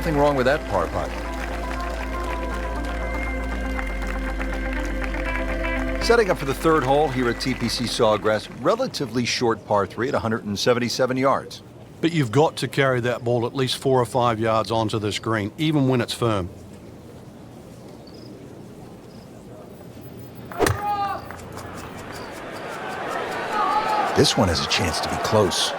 Nothing wrong with that par putt. Setting up for the third hole here at TPC Sawgrass, relatively short par 3 at 177 yards. But you've got to carry that ball at least 4 or 5 yards onto this green, even when it's firm. This one has a chance to be close.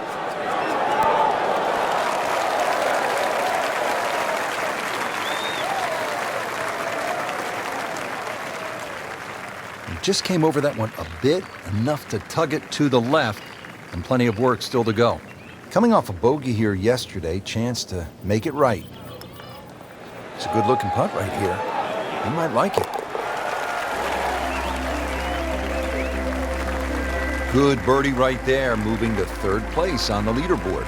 He just came over that one a bit, enough to tug it to the left, and plenty of work still to go. Coming off a bogey here yesterday, chance to make it right. It's a good-looking putt right here. He might like it. Good birdie right there, moving to third place on the leaderboard.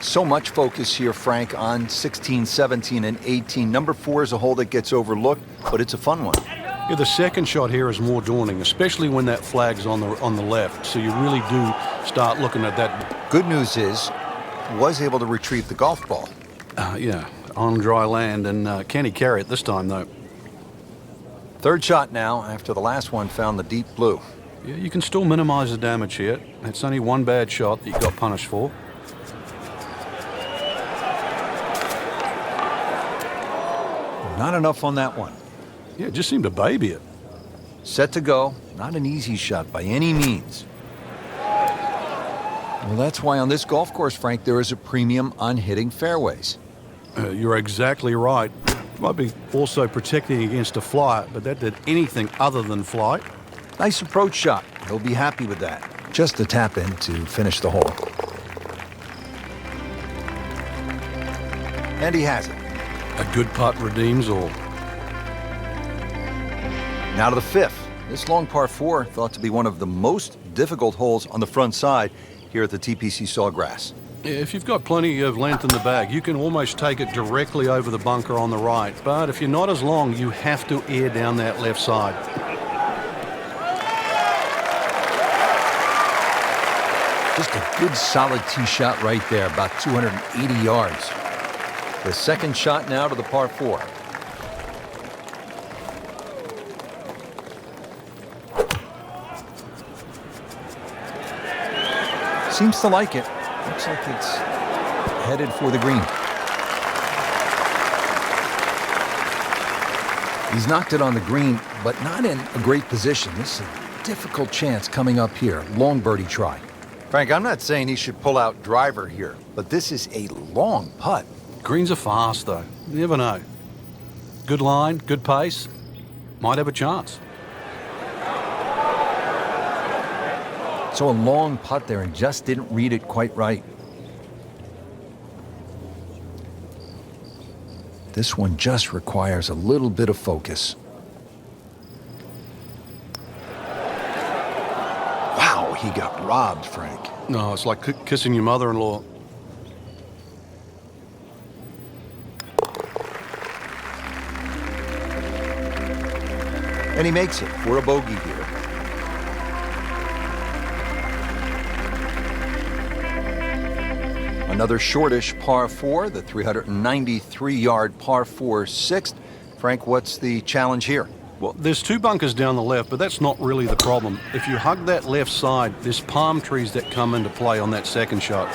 So much focus here, Frank, on 16, 17, and 18. Number 4 is a hole that gets overlooked, but it's a fun one. Yeah, the second shot here is more daunting, especially when that flag's on the left. So you really do start looking at that. Good news is, was able to retrieve the golf ball. Yeah, on dry land, and can he carry it this time, though? Third shot now, after the last one found the deep blue. Yeah, you can still minimize the damage here. It's only one bad shot that you got punished for. Not enough on that one. Yeah, it just seemed to baby it. Set to go. Not an easy shot by any means. Well, that's why on this golf course, Frank, there is a premium on hitting fairways. You're exactly right. Might be also protecting against a flight, but that did anything other than flight. Nice approach shot. He'll be happy with that. Just a tap in to finish the hole. And he has it. A good putt redeems all. Now to the 5th. This long par 4 thought to be one of the most difficult holes on the front side here at the TPC Sawgrass. Yeah, if you've got plenty of length in the bag, you can almost take it directly over the bunker on the right. But if you're not as long, you have to air down that left side. Just a good solid tee shot right there, about 280 yards. The second shot now to the par 4. Seems to like it. Looks like it's headed for the green. He's knocked it on the green, but not in a great position. This is a difficult chance coming up here. Long birdie try. Frank, I'm not saying he should pull out driver here, but this is a long putt. Greens are fast, though. You never know. Good line, good pace. Might have a chance. So a long putt there and just didn't read it quite right. This one just requires a little bit of focus. Wow, he got robbed, Frank. No, it's like kissing your mother-in-law. And he makes it for a bogey here. Another shortish par 4, the 393-yard par 4 6th. Frank, what's the challenge here? Well, there's 2 bunkers down the left, but that's not really the problem. If you hug that left side, there's palm trees that come into play on that second shot.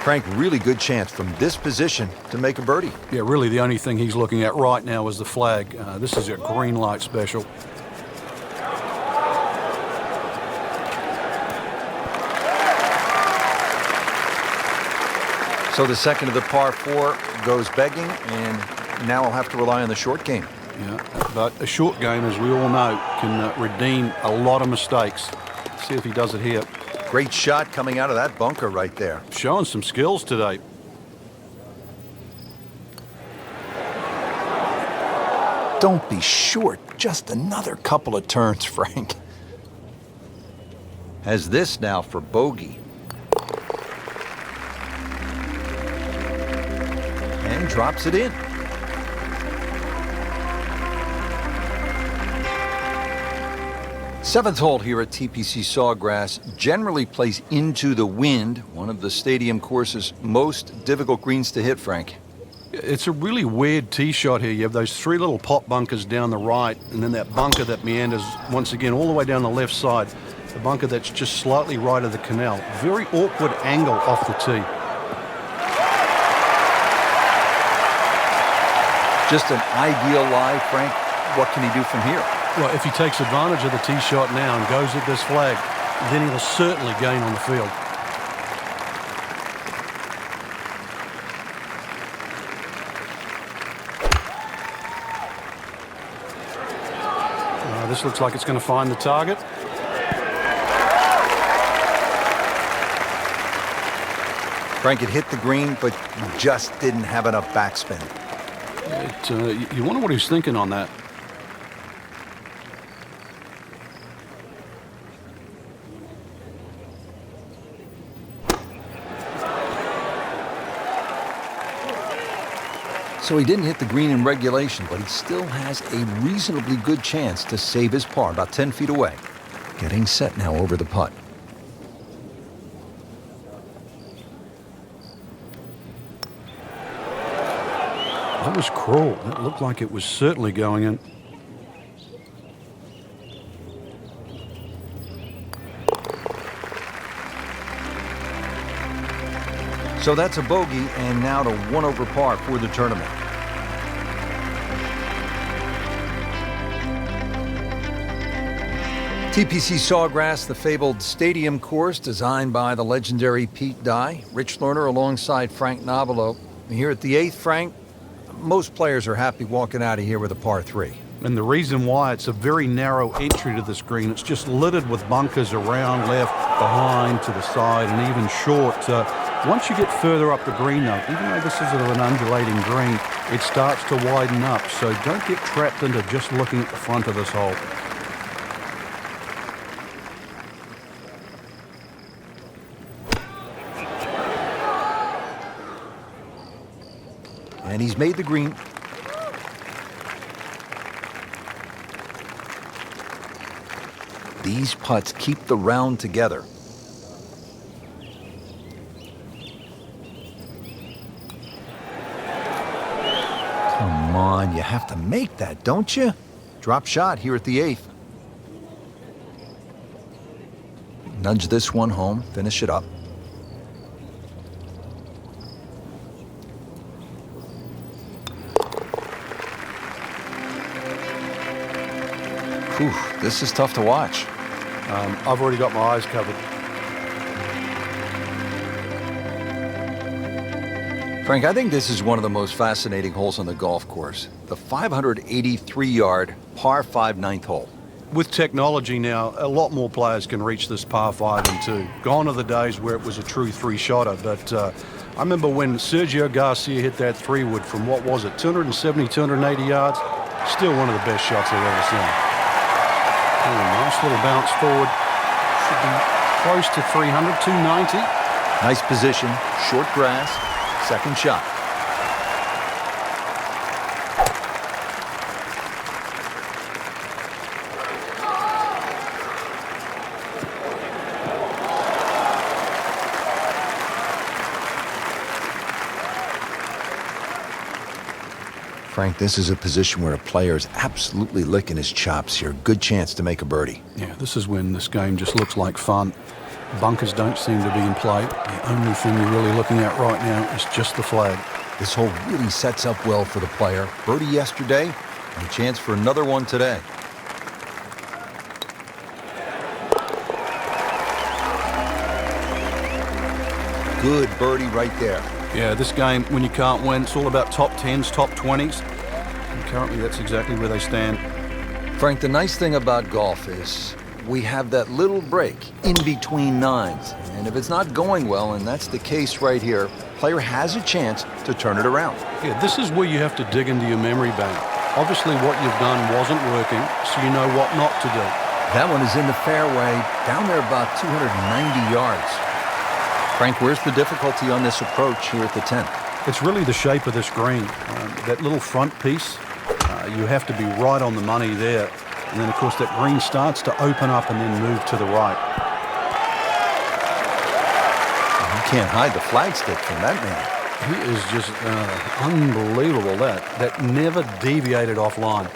Frank, really good chance from this position to make a birdie. Yeah, really the only thing he's looking at right now is the flag. This is a green light special. So the second of the par 4 goes begging, and now I'll have to rely on the short game. Yeah, but a short game, as we all know, can redeem a lot of mistakes. See if he does it here. Great shot coming out of that bunker right there. Showing some skills today. Don't be short. Just another couple of turns, Frank. Has this now for bogey. And drops it in. Seventh hole here at TPC Sawgrass generally plays into the wind, one of the stadium course's most difficult greens to hit, Frank. It's a really weird tee shot here. You have those three little pot bunkers down the right, and then that bunker that meanders once again all the way down the left side. The bunker that's just slightly right of the canal. Very awkward angle off the tee. Just an ideal lie, Frank. What can he do from here? Well, if he takes advantage of the tee shot now and goes at this flag, then he'll certainly gain on the field. This looks like it's going to find the target. Frank, it hit the green, but just didn't have enough backspin. You wonder what he's thinking on that. So he didn't hit the green in regulation, but he still has a reasonably good chance to save his par, about 10 feet away. Getting set now over the putt. That was cruel. It looked like it was certainly going in. So that's a bogey, and now to 1 over par for the tournament. TPC Sawgrass, the fabled stadium course designed by the legendary Pete Dye. Rich Lerner alongside Frank Nobilo. Here at the 8th, Frank, most players are happy walking out of here with a par 3. And the reason why, it's a very narrow entry to this green. It's just littered with bunkers around, left, behind, to the side, and even short. Once you get further up the green, though, even though this is an undulating green, it starts to widen up. So don't get trapped into just looking at the front of this hole. And he's made the green. These putts keep the round together. Come on, you have to make that, don't you? Drop shot here at the 8th. Nudge this one home, finish it up. Whew, this is tough to watch. I've already got my eyes covered. Frank, I think this is one of the most fascinating holes on the golf course. The 583-yard par 5 9th hole. With technology now, a lot more players can reach this par 5 and 2. Gone are the days where it was a true three-shotter, but I remember when Sergio Garcia hit that 3-wood from, what was it, 270, 280 yards? Still one of the best shots I've ever seen. Oh, nice little bounce forward. Should be close to 300, 290. Nice position, short grass, second shot. Frank, this is a position where a player is absolutely licking his chops here. Good chance to make a birdie. Yeah, this is when this game just looks like fun. Bunkers don't seem to be in play. The only thing you're really looking at right now is just the flag. This hole really sets up well for the player. Birdie yesterday, and a chance for another one today. Good birdie right there. Yeah, this game, when you can't win, it's all about top 10s, top 20s. And currently, that's exactly where they stand. Frank, the nice thing about golf is we have that little break in between nines. And if it's not going well, and that's the case right here, player has a chance to turn it around. Yeah, this is where you have to dig into your memory bank. Obviously, what you've done wasn't working, so you know what not to do. That one is in the fairway, down there about 290 yards. Frank, where's the difficulty on this approach here at the 10th? It's really the shape of this green. That little front piece, you have to be right on the money there. And then, of course, that green starts to open up and then move to the right. You can't hide the flagstick from that man. He is just unbelievable. That never deviated offline.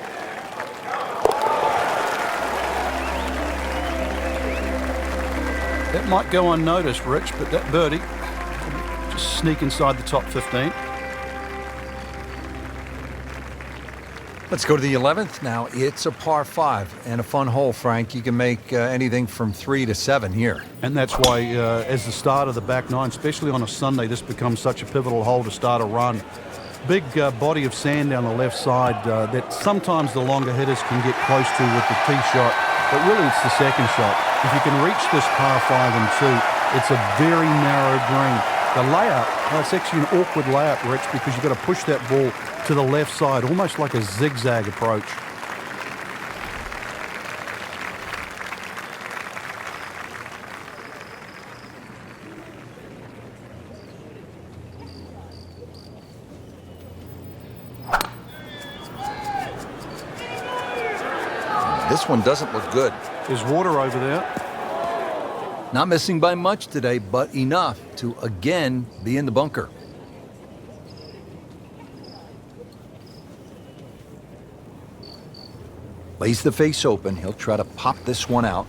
That might go unnoticed, Rich, but that birdie just sneak inside the top 15. Let's go to the 11th. Now, it's a par 5 and a fun hole, Frank. You can make anything from 3 to 7 here. And that's why, as the start of the back nine, especially on a Sunday, this becomes such a pivotal hole to start a run. Big body of sand down the left side that sometimes the longer hitters can get close to with the tee shot, but really it's the second shot. If you can reach this par 5 and 2, it's a very narrow green. The layup, well, it's actually an awkward layup, Rich, because you've got to push that ball to the left side, almost like a zigzag approach. This one doesn't look good. There's water over there. Not missing by much today, but enough to again be in the bunker. Lays the face open. He'll try to pop this one out.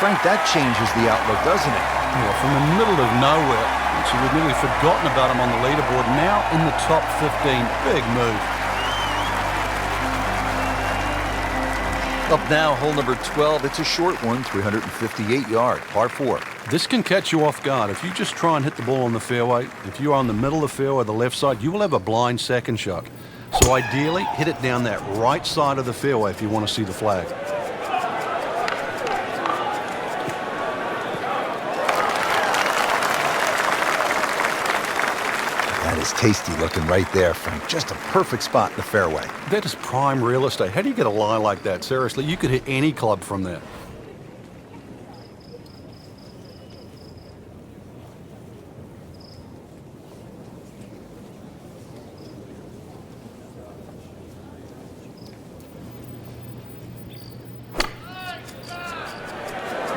Frank, that changes the outlook, doesn't it? Yeah, from the middle of nowhere, so we've nearly forgotten about him on the leaderboard. Now in the top 15, big move. Up now, hole number 12. It's a short one, 358 yard, par 4. This can catch you off guard. If you just try and hit the ball on the fairway, if you're on the middle of the fairway, the left side, you will have a blind second shot. So ideally, hit it down that right side of the fairway if you want to see the flag. Is tasty looking right there, Frank. Just a perfect spot in the fairway. That is prime real estate. How do you get a lie like that? Seriously, you could hit any club from there.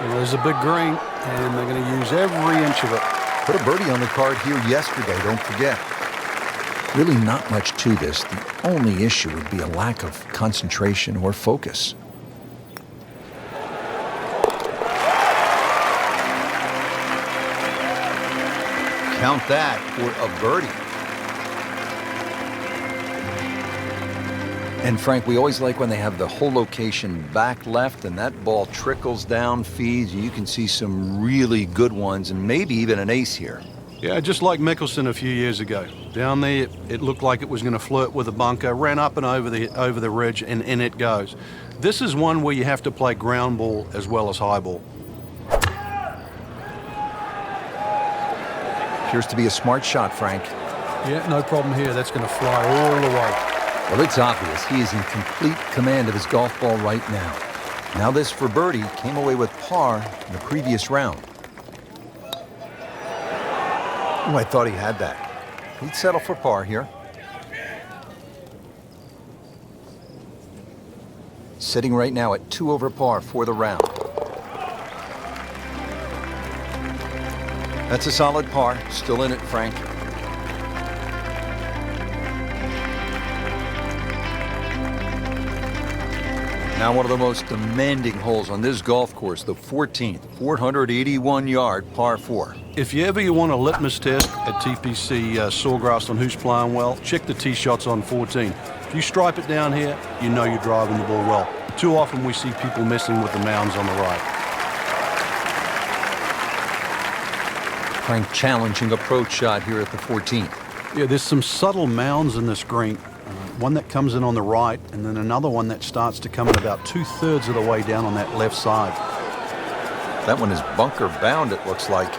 Well, there's a big green, and they're going to use every inch of it. Put a birdie on the card here yesterday, don't forget. Really not much to this. The only issue would be a lack of concentration or focus. Count that for a birdie. And Frank, we always like when they have the whole location back left and that ball trickles down, feeds. You can see some really good ones and maybe even an ace here. Yeah, just like Mickelson a few years ago. Down there, it looked like it was going to flirt with a bunker, ran up and over the ridge, and in it goes. This is one where you have to play ground ball as well as high ball. Appears to be a smart shot, Frank. Yeah, no problem here. That's going to fly all the way. Well, it's obvious he is in complete command of his golf ball right now. Now this for birdie, came away with par in the previous round. Oh, I thought he had that. He'd settle for par here. Sitting right now at 2 over par for the round. That's a solid par. Still in it, Frank. Now one of the most demanding holes on this golf course, the 14th, 481-yard par 4. If you ever want a litmus test at TPC Sawgrass on who's playing well, check the tee shots on 14. If you stripe it down here, you know you're driving the ball well. Too often we see people messing with the mounds on the right. Frank challenging approach shot here at the 14th. Yeah, there's some subtle mounds in this green. One that comes in on the right, and then another one that starts to come in about 2/3 of the way down on that left side. That one is bunker bound, it looks like.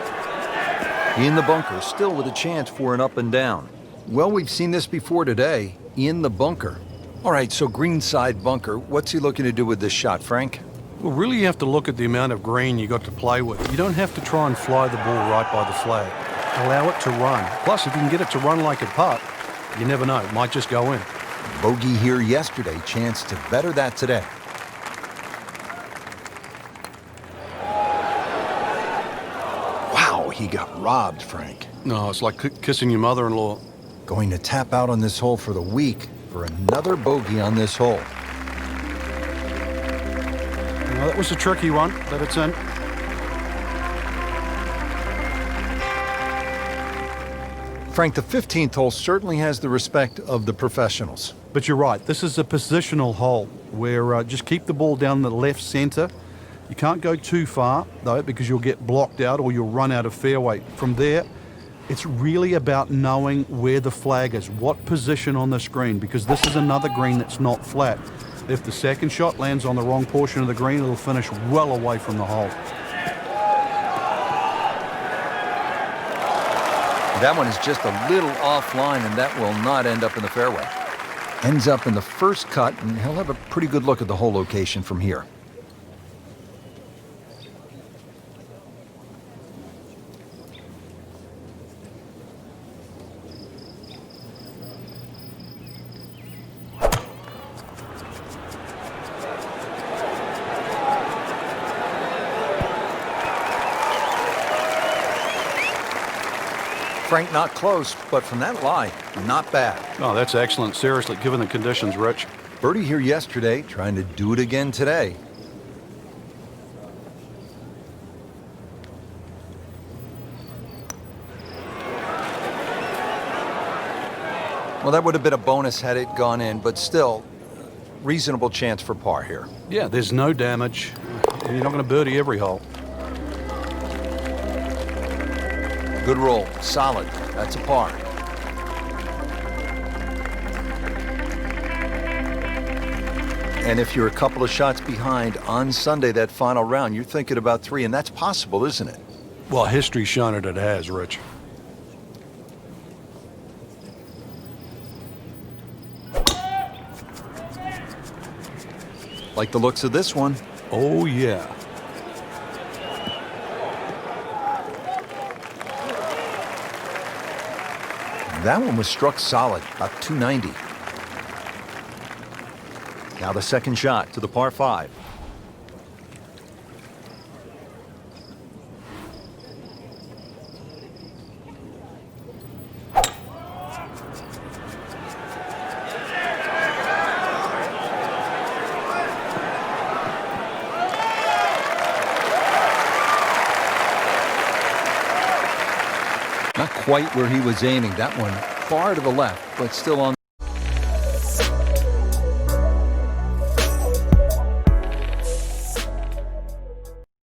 In the bunker, still with a chance for an up and down. Well, we've seen this before today. In the bunker. All right, so greenside bunker. What's he looking to do with this shot, Frank? Well, really you have to look at the amount of green you got to play with. You don't have to try and fly the ball right by the flag. Allow it to run. Plus, if you can get it to run like a putt, you never know. It might just go in. Bogey here yesterday. Chance to better that today. Wow, he got robbed, Frank. No, it's like kissing your mother-in-law. Going to tap out on this hole for the week for another bogey on this hole. Well, that was a tricky one, but it's in. Frank, the 15th hole certainly has the respect of the professionals. But you're right. This is a positional hole where just keep the ball down the left center. You can't go too far, though, because you'll get blocked out or you'll run out of fairway. From there, it's really about knowing where the flag is, what position on the green, because this is another green that's not flat. If the second shot lands on the wrong portion of the green, it'll finish well away from the hole. That one is just a little offline, and that will not end up in the fairway. Ends up in the first cut, and he'll have a pretty good look at the hole location from here. Frank, not close, but from that lie, not bad. Oh, that's excellent. Seriously, given the conditions, Rich. Birdie here yesterday, trying to do it again today. Well, that would have been a bonus had it gone in, but still, reasonable chance for par here. Yeah, there's no damage. You're not going to birdie every hole. Good roll, solid. That's a par. And if you're a couple of shots behind on Sunday, that final round, you're thinking about 3, and that's possible, isn't it? Well, history's shown it has, Rich. Like the looks of this one. Oh, yeah. That one was struck solid, about 290. Now the second shot to the par 5. Not quite where he was aiming. That one far to the left, but still on